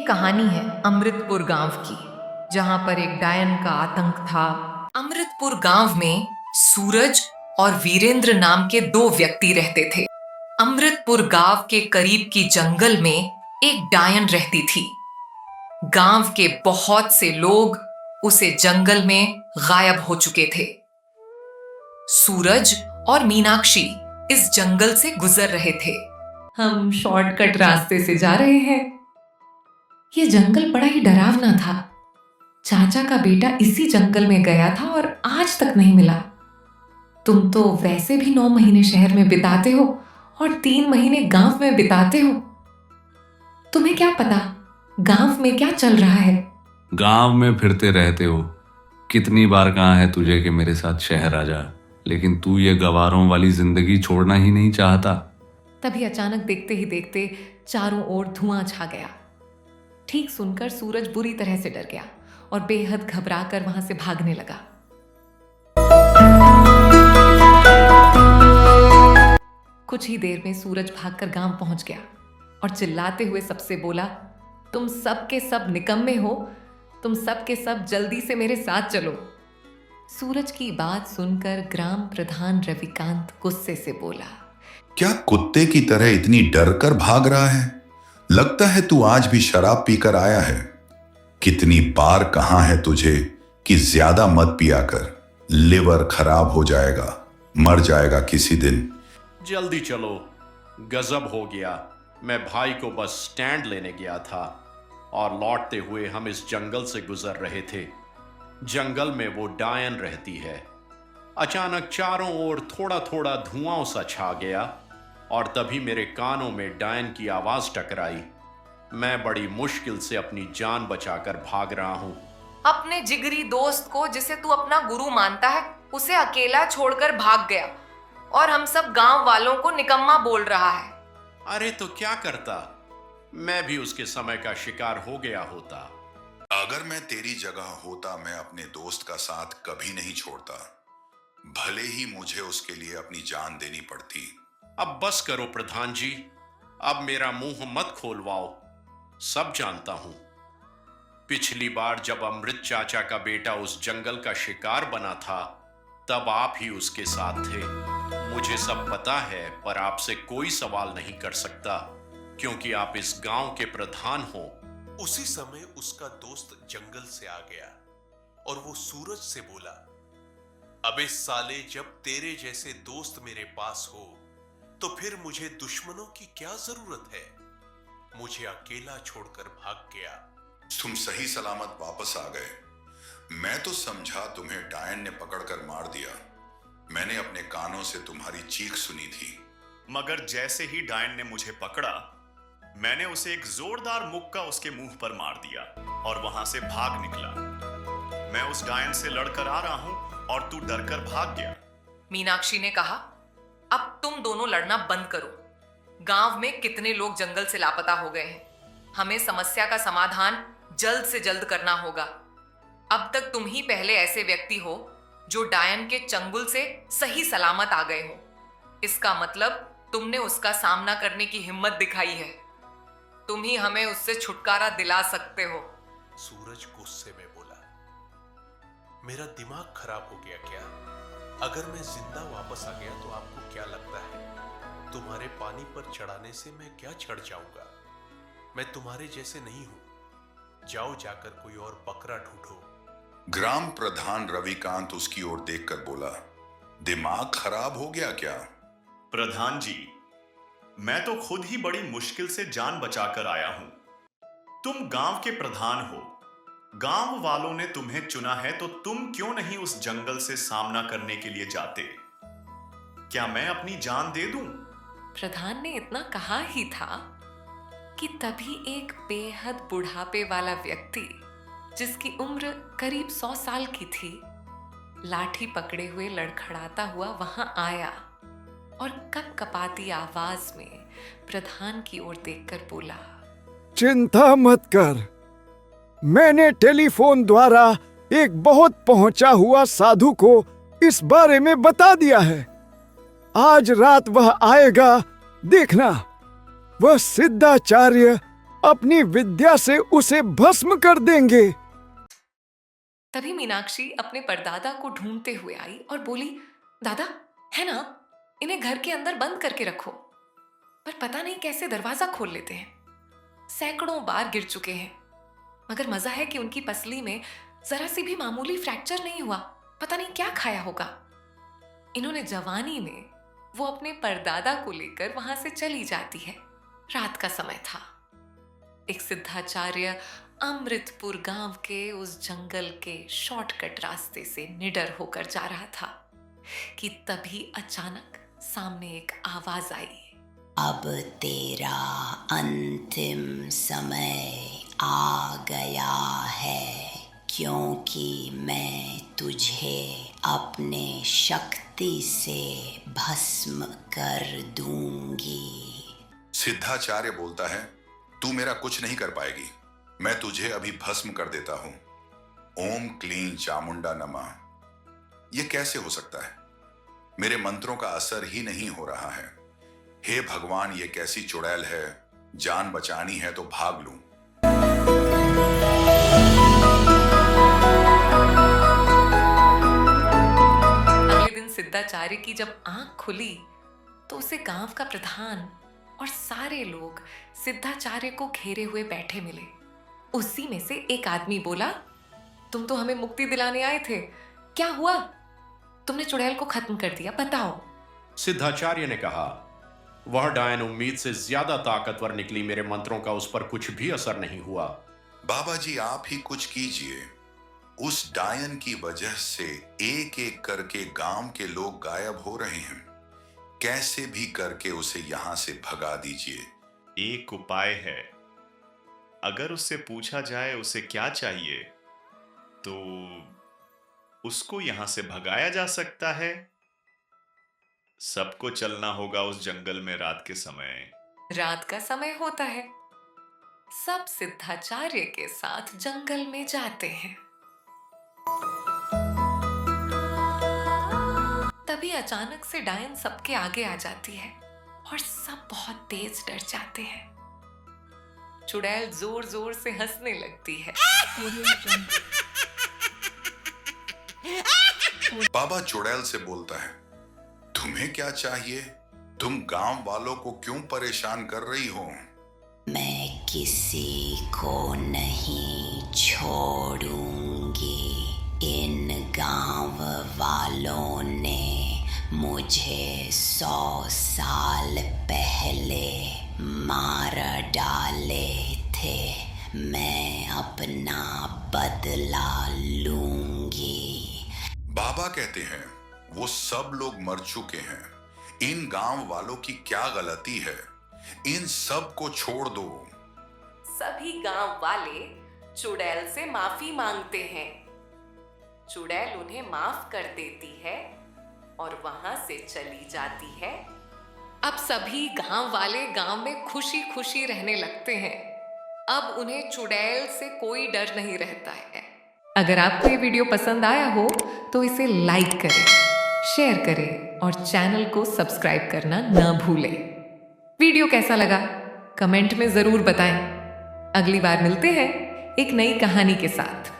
कहानी है अमृतपुर गांव की, जहां पर एक डायन का आतंक था। अमृतपुर गांव में सूरज और वीरेंद्र नाम के दो व्यक्ति रहते थे। अमृतपुर गांव के करीब की जंगल में एक डायन रहती थी। गांव के बहुत से लोग उसे जंगल में गायब हो चुके थे। सूरज और मीनाक्षी इस जंगल से गुजर रहे थे। हम शॉर्टकट रास्ते से जा रहे हैं। ये जंगल बड़ा ही डरावना था। चाचा का बेटा इसी जंगल में गया था और आज तक नहीं मिला। तुम तो वैसे भी 9 महीने शहर में बिताते हो और 3 महीने गांव में बिताते हो। तुम्हें क्या पता गांव में क्या चल रहा है। गांव में फिरते रहते हो, कितनी बार कहा है तुझे कि मेरे साथ शहर आ जा, लेकिन तू ये गवारों वाली जिंदगी छोड़ना ही नहीं चाहता। तभी अचानक देखते ही देखते चारों ओर धुआं छा गया। ठीक सुनकर सूरज बुरी तरह से डर गया और बेहद घबराकर वहां से भागने लगा। कुछ ही देर में सूरज भागकर गांव पहुंच गया और चिल्लाते हुए सबसे बोला, तुम सब के सब निकम्मे हो, तुम सब के सब जल्दी से मेरे साथ चलो। सूरज की बात सुनकर ग्राम प्रधान रविकांत गुस्से से बोला, क्या कुत्ते की तरह इतनी डर कर भाग रहा है? लगता है तू आज भी शराब पीकर आया है। कितनी बार कहा है तुझे कि ज्यादा मत पिया कर, लिवर खराब हो जाएगा, मर जाएगा किसी दिन। जल्दी चलो, गजब हो गया। मैं भाई को बस स्टैंड लेने गया था और लौटते हुए हम इस जंगल से गुजर रहे थे। जंगल में वो डायन रहती है। अचानक चारों ओर थोड़ा थोड़ा धुआं सा छा गया और तभी मेरे कानों में डायन की आवाज टकराई। मैं बड़ी मुश्किल से अपनी जान बचाकर भाग रहा हूं। अपने जिगरी दोस्त को, जिसे तू अपना गुरु मानता है, उसे अकेला छोड़कर भाग गया और हम सब गांव वालों को निकम्मा बोल रहा है। अरे तो क्या करता, मैं भी उसके समय का शिकार हो गया होता। अगर मैं तेरी जगह होता, मैं अपने दोस्त का साथ कभी नहीं छोड़ता, भले ही मुझे उसके लिए अपनी जान देनी पड़ती। अब बस करो प्रधान जी, अब मेरा मुंह मत खोलवाओ। सब जानता हूं, पिछली बार जब अमृत चाचा का बेटा उस जंगल का शिकार बना था, तब आप ही उसके साथ थे। मुझे सब पता है, पर आपसे कोई सवाल नहीं कर सकता क्योंकि आप इस गांव के प्रधान हो। उसी समय उसका दोस्त जंगल से आ गया और वो सूरज से बोला, अबे साले, जब तेरे जैसे दोस्त मेरे पास हो तो फिर मुझे दुश्मनों की क्या जरूरत है। मुझे अकेला छोड़कर भाग गया। तुम सही सलामत वापस आ गए। मैं तो समझा तुम्हें डायन ने पकड़कर मार दिया। मैंने अपने कानों से तुम्हारी चीख सुनी थी। मगर जैसे ही डायन ने मुझे पकड़ा, मैंने उसे एक जोरदार मुक्का उसके मुंह पर मार दिया और वहां से भाग निकला। मैं उस डायन से लड़कर आ रहा हूं और तू डरकर भाग गया। मीनाक्षी ने कहा, अब तुम दोनों लड़ना बंद करो। गांव में कितने लोग जंगल से लापता हो गए हैं। हमें समस्या का समाधान जल्द से जल्द करना होगा। अब तक तुम ही पहले ऐसे व्यक्ति हो जो डायन के चंगुल से सही सलामत आ गए हो। इसका मतलब तुमने उसका सामना करने की हिम्मत दिखाई है। तुम ही हमें उससे छुटकारा दिला सकते हो। सूरज गुस्से में बोला, मेरा दिमाग खराब हो गया क्या? अगर मैं जिंदा वापस आ गया तो आपको क्या लगता है तुम्हारे पानी पर चढ़ाने से मैं क्या चढ़ जाऊंगा? मैं तुम्हारे जैसे नहीं हूं। जाओ, जाकर कोई और बकरा ढूंढो। ग्राम प्रधान रविकांत उसकी ओर देखकर बोला, दिमाग खराब हो गया क्या? प्रधान जी, मैं तो खुद ही बड़ी मुश्किल से जान बचाकर आया हूं। तुम गांव के प्रधान हो, गांव वालों ने तुम्हें चुना है, तो तुम क्यों नहीं उस जंगल से सामना करने के लिए जाते? क्या मैं अपनी जान दे दूं? प्रधान ने इतना कहा ही था कि तभी एक बेहद बुढ़ापे वाला व्यक्ति, जिसकी उम्र करीब 100 साल की थी, लाठी पकड़े हुए लड़खड़ाता हुआ वहां आया और कपकपाती आवाज में प्रधान की ओर देखकर बोला, चिंता मत कर, मैंने टेलीफोन द्वारा एक बहुत पहुंचा हुआ साधु को इस बारे में बता दिया है। आज रात वह आएगा, देखना। वह सिद्धाचार्य अपनी विद्या से उसे भस्म कर देंगे। तभी मीनाक्षी अपने परदादा को ढूंढते हुए आई और बोली, दादा है ना, इन्हें घर के अंदर बंद करके रखो। पर पता नहीं कैसे दरवाजा खोल लेते हैं। सैकड़ों बार गिर चुके हैं, मगर मजा है कि उनकी पसली में जरा सी भी मामूली फ्रैक्चर नहीं हुआ। पता नहीं क्या खाया होगा। इन्होंने जवानी में वो अपने परदादा को लेकर वहां से चली जाती है। रात का समय था। एक सिद्धाचार्य अमृतपुर गांव के उस जंगल के शॉर्टकट रास्ते से निडर होकर जा रहा था कि तभी अचानक सामने एक आवाज आई। अब तेरा अंतिम समय आ गया है, क्योंकि मैं तुझे अपने शक्ति से भस्म कर दूंगी। सिद्धाचार्य बोलता है, तू मेरा कुछ नहीं कर पाएगी। मैं तुझे अभी भस्म कर देता हूं। ओम क्लीं चामुंडा नमः। यह कैसे हो सकता है? मेरे मंत्रों का असर ही नहीं हो रहा है। हे भगवान, ये कैसी चुड़ैल है। जान बचानी है तो भाग लूं। अगले दिन सिद्धाचार्य की जब आंख खुली तो उसे गांव का प्रधान और सारे लोग सिद्धाचार्य को घेरे हुए बैठे मिले। उसी में से एक आदमी बोला, तुम तो हमें मुक्ति दिलाने आए थे, क्या हुआ? तुमने चुड़ैल को खत्म कर दिया, बताओ। सिद्धाचार्य ने कहा, वह डायन उम्मीद से ज्यादा ताकतवर निकली। मेरे मंत्रों का उस पर कुछ भी असर नहीं हुआ। बाबा जी, आप ही कुछ कीजिए। उस डायन की वजह से एक एक करके गांव के लोग गायब हो रहे हैं। कैसे भी करके उसे यहां से भगा दीजिए। एक उपाय है। अगर उससे पूछा जाए उसे क्या चाहिए, तो उसको यहां से भगाया जा सकता है। सबको चलना होगा उस जंगल में रात के समय। रात का समय होता है। सब सिद्धाचार्य के साथ जंगल में जाते हैं। तभी अचानक से डायन सबके आगे आ जाती है और सब बहुत तेज डर जाते हैं। चुड़ैल जोर जोर से हंसने लगती है। बाबा चुड़ैल से बोलता है, तुम्हें क्या चाहिए? तुम गांव वालों को क्यों परेशान कर रही हो? मैं किसी को नहीं छोड़ूंगी। इन गांव वालों ने मुझे 100 साल पहले मार डाले थे। मैं अपना बदला लूंगी। बाबा कहते हैं, वो सब लोग मर चुके हैं। इन गांव वालों की क्या गलती है? इन सब को छोड़ दो। सभी गांव वाले चुड़ैल से माफी मांगते हैं। चुड़ैल उन्हें माफ कर देती है और वहां से चली जाती है। अब सभी गांव वाले गांव में खुशी खुशी रहने लगते हैं। अब उन्हें चुड़ैल से कोई डर नहीं रहता है। अगर आपको ये वीडियो पसंद आया हो तो इसे लाइक करें, शेयर करें और चैनल को सब्सक्राइब करना न भूलें। वीडियो कैसा लगा कमेंट में जरूर बताएं। अगली बार मिलते हैं एक नई कहानी के साथ।